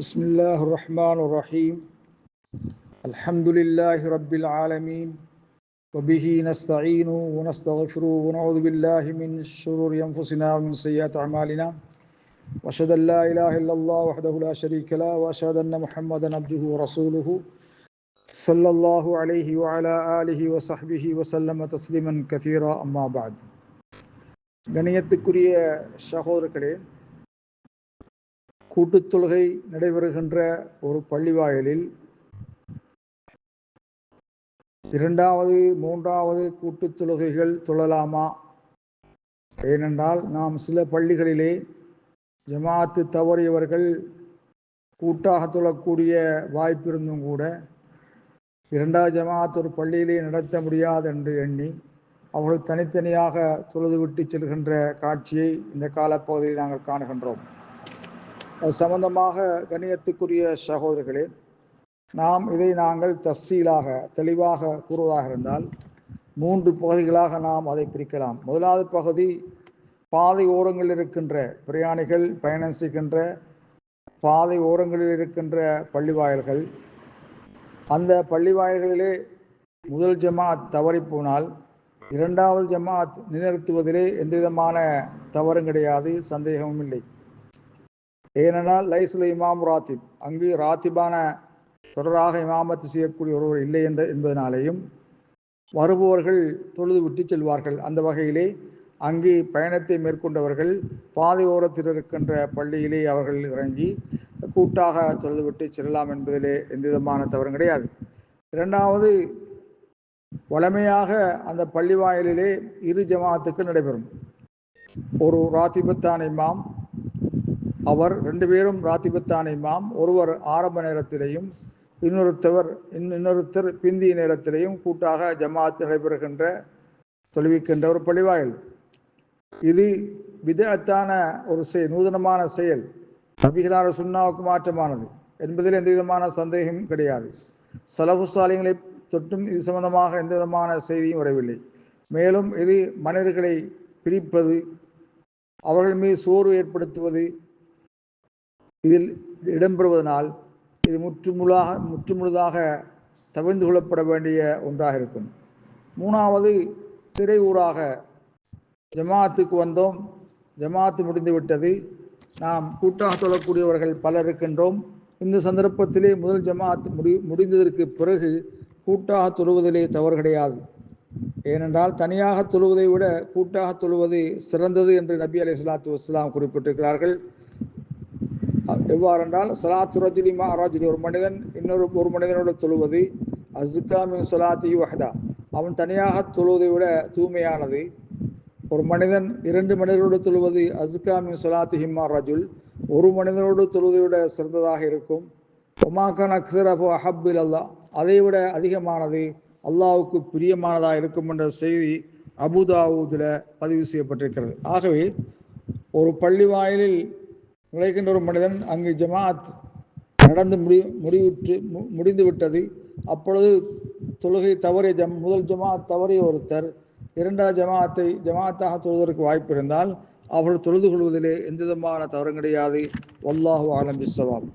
بسم الله الرحمن الرحيم الحمد لله رب العالمين وبه نستعين ونستغفر ونعوذ بالله من شرور أنفسنا ومن سيئات أعمالنا وأشهد أن لا إله إلا الله وحده لا شريك له وأشهد أن محمدا عبده ورسوله صلى الله عليه وعلى آله وصحبه وسلم تسليما كثيرا أما بعد கண்ணியத்துக்குரிய சகோதரர்களே, கூட்டுத் தொழுகை நடைபெறுகின்ற ஒரு பள்ளிவாயலில் இரண்டாவது மூன்றாவது கூட்டுத் தொழுகைகள் தொழலாமா? ஏனென்றால் நாம் சில பள்ளிகளிலே ஜமாஅத்து தவறியவர்கள் கூட்டாக தொழக்கூடிய வாய்ப்பு இருந்தும் கூட இரண்டாவது ஜமாஅத் ஒரு பள்ளியிலே நடத்த முடியாது என்று எண்ணி அவர்கள் தனித்தனியாக தொழுதுவிட்டு செல்கின்ற காட்சியை இந்த காலப்பகுதியில் நாங்கள் காணுகின்றோம். அது சம்பந்தமாக கண்ணியத்துக்குரிய சகோதரர்களே, இதை நாங்கள் தஃசீலாக தெளிவாக கூறுவதாக இருந்தால் 3 பகுதிகளாக நாம் அதை பிரிக்கலாம். முதலாவது பகுதி, பாதை ஓரங்களில் இருக்கின்ற பிரயாணிகள் பயணம் செய்கின்ற பாதை ஓரங்களில் இருக்கின்ற பள்ளிவாயல்கள். அந்த பள்ளிவாயல்களிலே முதல் ஜமாத் தவறி போனால் இரண்டாவது ஜமாத் நிலைநிறுத்துவதிலே எந்தவிதமான தவறும் கிடையாது, சந்தேகமும் இல்லை. ஏனென்றால் லைசுல் இமாம் ராத்திப், அங்கு ராத்திபான தொடராக இமாமத்து செய்யக்கூடிய ஒருவர் இல்லை என்பதனாலேயும் வருபவர்கள் தொழுது விட்டு செல்வார்கள். அந்த வகையிலே அங்கு பயணத்தை மேற்கொண்டவர்கள் பாதை ஓரத்தில் இருக்கின்ற பள்ளியிலே அவர்கள் இறங்கி கூட்டாக தொழுதுவிட்டு செல்லலாம் என்பதிலே எந்தவிதமான தவறும் கிடையாது. இரண்டாவது, வழமையாக அந்த பள்ளி வாயிலிலே 2 ஜமாத்துக்கள் நடைபெறும். ஒரு ராத்திபத்தான இமாம், அவர் 2 பேரும் ராத்திபத்தான இமாம், ஒருவர் ஆரம்ப நேரத்திலேயும் இன்னொருத்தர் பிந்திய நேரத்திலேயும் கூட்டாக ஜமாத் நடைபெறுகின்ற தொழுவிக்கின்ற ஒரு பள்ளிவாயல். இது பிதஅத்தான ஒரு நூதனமான செயல், நபிகளார சுன்னாவுக்கு மாற்றமானது என்பதில் எந்த விதமான சந்தேகமும் கிடையாது. ஸலஃபு ஸாலிஹீன்களை தொட்டும் இது சம்பந்தமாக எந்த விதமான செய்தியும் வரவில்லை. மேலும் இது மனிதர்களை பிரிப்பது, அவர்கள் மீது சோர்வு ஏற்படுத்துவது இதில் இடம்பெறுவதனால் இது முற்றுமுழுதாக தவிர்த்து கொள்ளப்பட வேண்டிய ஒன்றாக இருக்கும். 3வது, இடையூறாக ஜமாத்துக்கு வந்தோம், ஜமாத்து முடிந்து விட்டது, நாம் கூட்டாக தொழக்கூடியவர்கள் பலர் இருக்கின்றோம். இந்த சந்தர்ப்பத்திலே முதல் ஜமாத் முடிந்ததற்கு பிறகு கூட்டாக தொழுவதிலே தவறு கிடையாது. ஏனென்றால் தனியாக தொழுவதை விட கூட்டாக தொழுவது சிறந்தது என்று நபி அலைஹிஸ்ஸலாத்து வஸ்ஸலாம் குறிப்பிட்டிருக்கிறார்கள். எவ்வாறென்றால் ஸலாத்து ரஜுலி மா ரஜுலி, ஒரு மனிதன் ஒரு மனிதனோடு தொழுவது அஸ்கா மின் ஸலாத்தி வஹ்தா, அவன் தனியாக தொழுவதை விட தூய்மையானது. ஒரு மனிதன் 2 மனிதரோடு தொழுவது அஸ்கா மின் ஸலாத்தி ஹிம்மா ரஜுல், ஒரு மனிதனோடு தொழுவதை விட சிறந்ததாக இருக்கும். ஒமாக்கான் அக்ஸரஹு அஹப்பில் அல்லாஹ், அதைவிட அதிகமானது அல்லாஹ்வுக்கு பிரியமானதாக இருக்கும் என்ற செய்தி அபூதாவூதில் பதிவு செய்யப்பட்டிருக்கிறது. ஆகவே ஒரு பள்ளி வாயிலில் நுழைகின்ற ஒரு மனிதன் அங்கு ஜமாத் நடந்து முடிந்து விட்டது, அப்பொழுது தொழுகை தவறிய முதல் ஜமாத் தவறிய ஒருத்தர் இரண்டாவது ஜமாத்தாக தொழுவதற்கு வாய்ப்பு இருந்தால் அவர்கள் தொழுது கொள்வதிலே எந்த விதமான தவறும் கிடையாது. வல்லாஹு ஆலம் பிஸ்ஸவாப்.